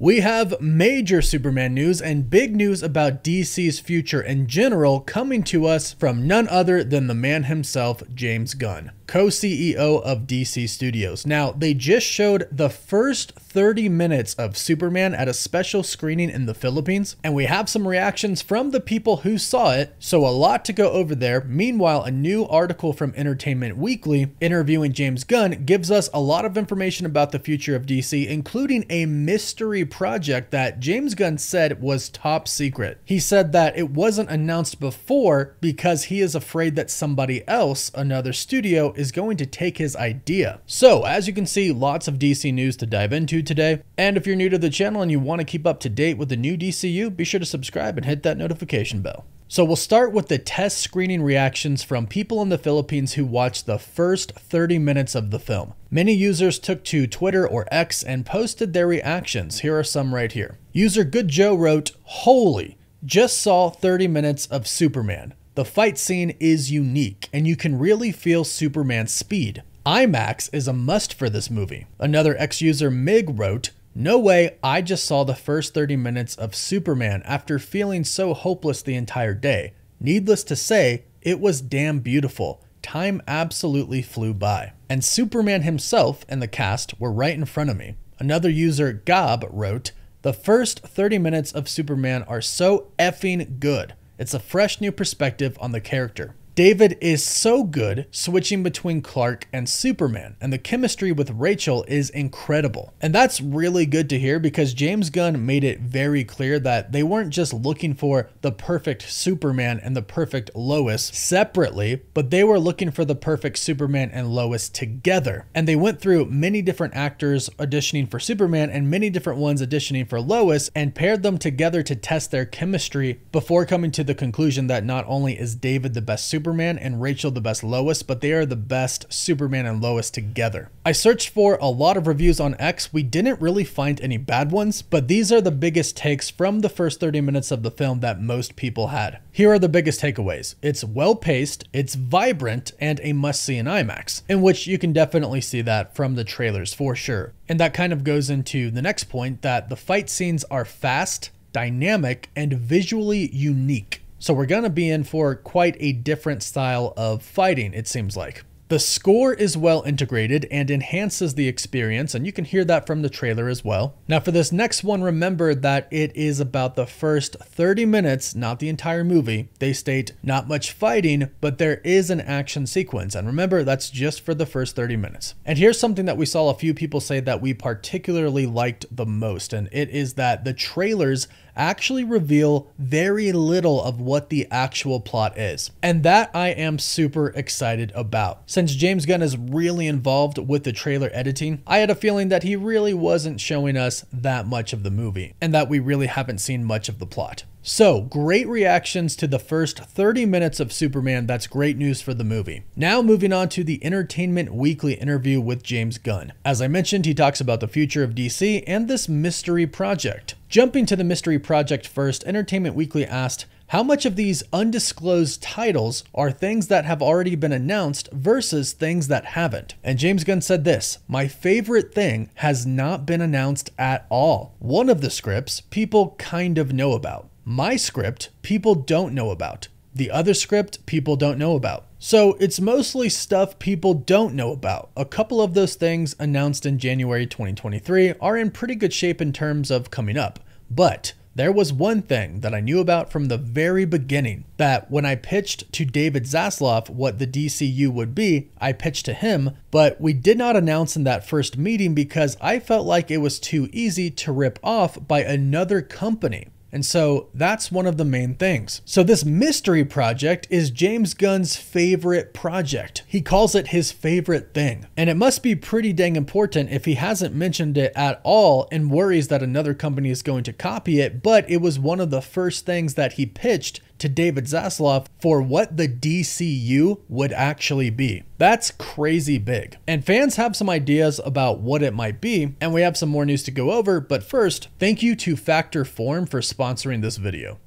We have major Superman news and big news about DC's future in general coming to us from none other than the man himself, James Gunn, co-CEO of DC Studios. Now, they just showed the first 30 minutes of Superman at a special screening in the Philippines, and we have some reactions from the people who saw it, so a lot to go over there. Meanwhile, a new article from Entertainment Weekly interviewing James Gunn gives us a lot of information about the future of DC, including a mystery project that James Gunn said was top secret. He said that it wasn't announced before because he is afraid that somebody else, another studio, is going to take his idea. So as you can see, lots of DC news to dive into today. And if you're new to the channel and you want to keep up to date with the new DCU, be sure to subscribe and hit that notification bell. So we'll start with the test screening reactions from people in the Philippines who watched the first 30 minutes of the film. Many users took to Twitter or X and posted their reactions. Here are some right here. User Good Joe wrote, "Holy, just saw 30 minutes of Superman. The fight scene is unique and you can really feel Superman's speed. IMAX is a must for this movie." Another X user Mig wrote, "No way, I just saw the first 30 minutes of Superman after feeling so hopeless the entire day. Needless to say, it was damn beautiful. Time absolutely flew by. And Superman himself and the cast were right in front of me." Another user, Gob, wrote, "The first 30 minutes of Superman are so effing good. It's a fresh new perspective on the character. David is so good switching between Clark and Superman, and the chemistry with Rachel is incredible." And that's really good to hear because James Gunn made it very clear that they weren't just looking for the perfect Superman and the perfect Lois separately, but they were looking for the perfect Superman and Lois together. And they went through many different actors auditioning for Superman and many different ones auditioning for Lois and paired them together to test their chemistry before coming to the conclusion that not only is David the best Superman and Rachel the best Lois, but they are the best Superman and Lois together. I searched for a lot of reviews on X. We didn't really find any bad ones, but these are the biggest takes from the first 30 minutes of the film that most people had. Here are the biggest takeaways. It's well paced, it's vibrant, and a must see in IMAX, in which you can definitely see that from the trailers for sure. And that kind of goes into the next point, that the fight scenes are fast, dynamic, and visually unique. So we're going to be in for quite a different style of fighting, it seems like. The score is well integrated and enhances the experience, and you can hear that from the trailer as well. Now for this next one, remember that it is about the first 30 minutes, not the entire movie. They state not much fighting, but there is an action sequence. And remember, that's just for the first 30 minutes. And here's something that we saw a few people say that we particularly liked the most, and it is that the trailers actually reveal very little of what the actual plot is. And that I am super excited about. Since James Gunn is really involved with the trailer editing, I had a feeling that he really wasn't showing us that much of the movie and that we really haven't seen much of the plot. So, great reactions to the first 30 minutes of Superman. That's great news for the movie. Now moving on to the Entertainment Weekly interview with James Gunn. As I mentioned, he talks about the future of DC and this mystery project. Jumping to the mystery project first, Entertainment Weekly asked, how much of these undisclosed titles are things that have already been announced versus things that haven't? And James Gunn said this, "My favorite thing has not been announced at all. One of the scripts people kind of know about. My script people don't know about. The other script people don't know about." So it's mostly stuff people don't know about. A couple of those things announced in January 2023 are in pretty good shape in terms of coming up. But there was one thing that I knew about from the very beginning, that when I pitched to David Zaslav what the DCU would be, I pitched to him, but we did not announce in that first meeting because I felt like it was too easy to rip off by another company. And so that's one of the main things. So this mystery project is James Gunn's favorite project. He calls it his favorite thing. And it must be pretty dang important if he hasn't mentioned it at all and worries that another company is going to copy it. But it was one of the first things that he pitched to David Zaslav for what the DCU would actually be. That's crazy big. And fans have some ideas about what it might be, and we have some more news to go over, but first, thank you to Factor Form for sponsoring this video.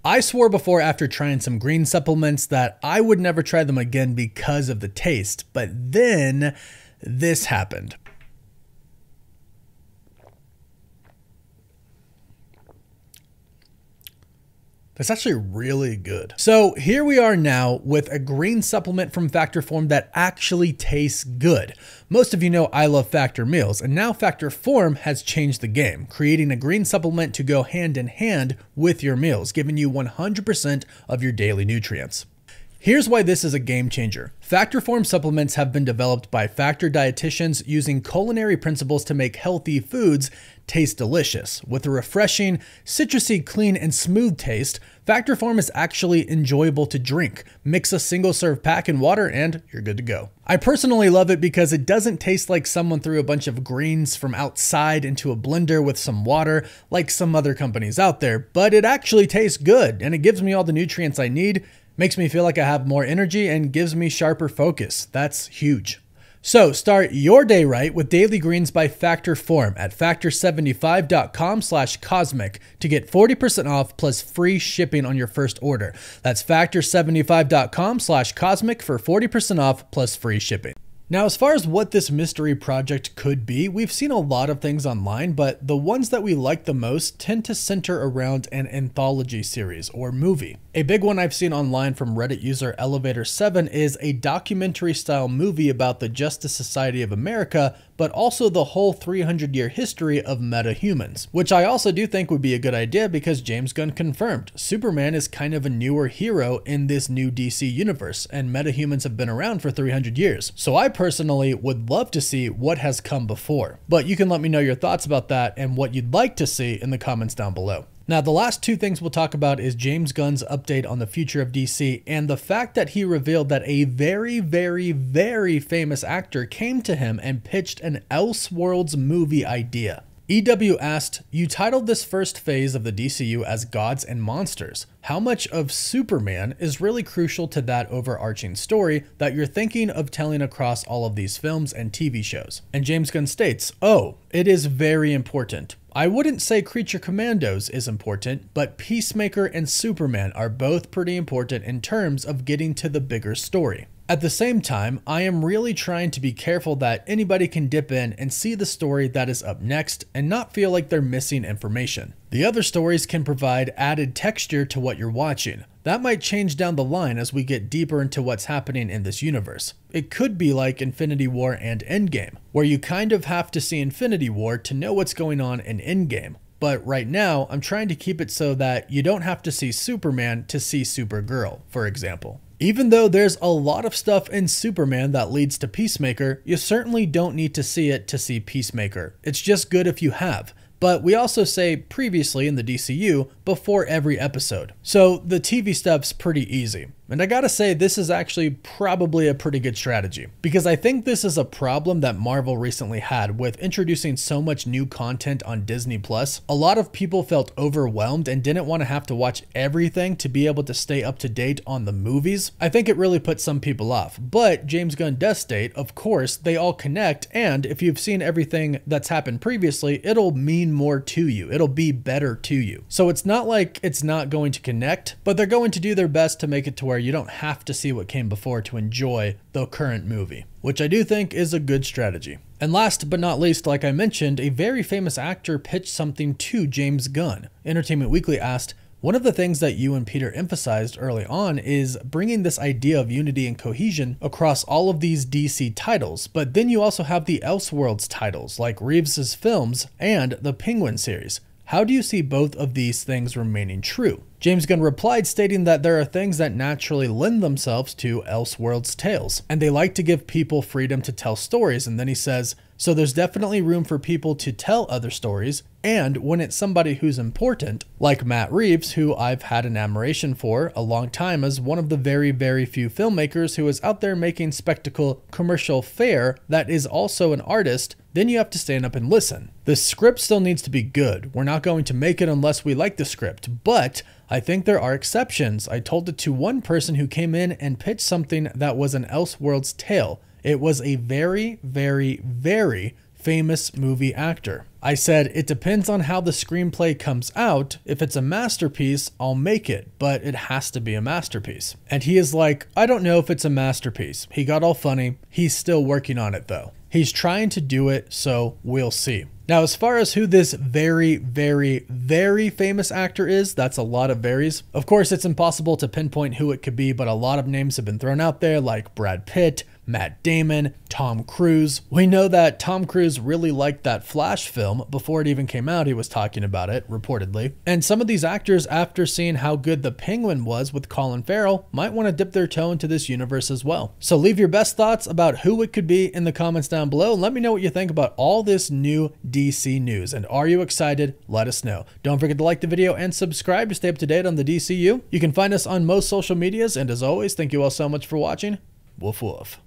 I swore before after trying some green supplements that I would never try them again because of the taste, but then this happened. That's actually really good. So here we are now with a green supplement from Factor Form that actually tastes good. Most of you know I love Factor meals, and now Factor Form has changed the game, creating a green supplement to go hand in hand with your meals, giving you 100% of your daily nutrients. Here's why this is a game changer. Factor Form supplements have been developed by Factor dietitians using culinary principles to make healthy foods taste delicious. With a refreshing, citrusy, clean, and smooth taste, Factor Form is actually enjoyable to drink. Mix a single serve pack in water and you're good to go. I personally love it because it doesn't taste like someone threw a bunch of greens from outside into a blender with some water like some other companies out there, but it actually tastes good and it gives me all the nutrients I need. Makes me feel like I have more energy and gives me sharper focus. That's huge. So start your day right with Daily Greens by Factor Form at factor75.com/cosmic to get 40% off plus free shipping on your first order. That's factor75.com/cosmic for 40% off plus free shipping. Now, as far as what this mystery project could be, we've seen a lot of things online, but the ones that we like the most tend to center around an anthology series or movie. A big one I've seen online from Reddit user Elevator7 is a documentary style movie about the Justice Society of America, but also the whole 300-year history of metahumans, which I also do think would be a good idea because James Gunn confirmed Superman is kind of a newer hero in this new DC universe, and metahumans have been around for 300 years. So I personally would love to see what has come before, but you can let me know your thoughts about that and what you'd like to see in the comments down below. Now, the last two things we'll talk about is James Gunn's update on the future of DC and the fact that he revealed that a very, very, very famous actor came to him and pitched an Elseworlds movie idea. EW asked, "You titled this first phase of the DCU as Gods and Monsters. How much of Superman is really crucial to that overarching story that you're thinking of telling across all of these films and TV shows?" And James Gunn states, "Oh, it is very important. I wouldn't say Creature Commandos is important, but Peacemaker and Superman are both pretty important in terms of getting to the bigger story. At the same time, I am really trying to be careful that anybody can dip in and see the story that is up next and not feel like they're missing information. The other stories can provide added texture to what you're watching. That might change down the line as we get deeper into what's happening in this universe. It could be like Infinity War and Endgame, where you kind of have to see Infinity War to know what's going on in Endgame. But right now, I'm trying to keep it so that you don't have to see Superman to see Supergirl, for example. Even though there's a lot of stuff in Superman that leads to Peacemaker, you certainly don't need to see it to see Peacemaker. It's just good if you have. But we also say previously in the DCU before every episode. So the TV stuff's pretty easy. And I gotta say, this is actually probably a pretty good strategy, because I think this is a problem that Marvel recently had with introducing so much new content on Disney+. A lot of people felt overwhelmed and didn't want to have to watch everything to be able to stay up to date on the movies. I think it really put some people off, but James Gunn does state, of course, they all connect, and if you've seen everything that's happened previously, it'll mean more to you. It'll be better to you. So it's not like it's not going to connect, but they're going to do their best to make it to where you don't have to see what came before to enjoy the current movie, which I do think is a good strategy. And last but not least, like I mentioned, a very famous actor pitched something to James Gunn. Entertainment Weekly asked, "One of the things that you and Peter emphasized early on is bringing this idea of unity and cohesion across all of these DC titles, but then you also have the Elseworlds titles like Reeves's films and the Penguin series. How do you see both of these things remaining true?" James Gunn replied stating that there are things that naturally lend themselves to Elseworlds tales, and they like to give people freedom to tell stories, and then he says, "So there's definitely room for people to tell other stories, and when it's somebody who's important, like Matt Reeves, who I've had an admiration for a long time as one of the very, very few filmmakers who is out there making spectacle commercial fare that is also an artist, then you have to stand up and listen. The script still needs to be good. We're not going to make it unless we like the script, but I think there are exceptions. I told it to one person who came in and pitched something that was an Elseworlds tale. It was a very, very, very famous movie actor. I said, it depends on how the screenplay comes out. If it's a masterpiece, I'll make it, but it has to be a masterpiece. And he is like, I don't know if it's a masterpiece. He got all funny. He's still working on it though. He's trying to do it, so we'll see. Now, as far as who this very, very, very famous actor is, that's a lot of varies. Of course, it's impossible to pinpoint who it could be, but a lot of names have been thrown out there like Brad Pitt, Matt Damon, Tom Cruise. We know that Tom Cruise really liked that Flash film. Before it even came out, he was talking about it, reportedly. And some of these actors, after seeing how good The Penguin was with Colin Farrell, might want to dip their toe into this universe as well. So leave your best thoughts about who it could be in the comments down below. And let me know what you think about all this new DC news. And are you excited? Let us know. Don't forget to like the video and subscribe to stay up to date on the DCU. You can find us on most social medias. And as always, thank you all so much for watching. Woof woof.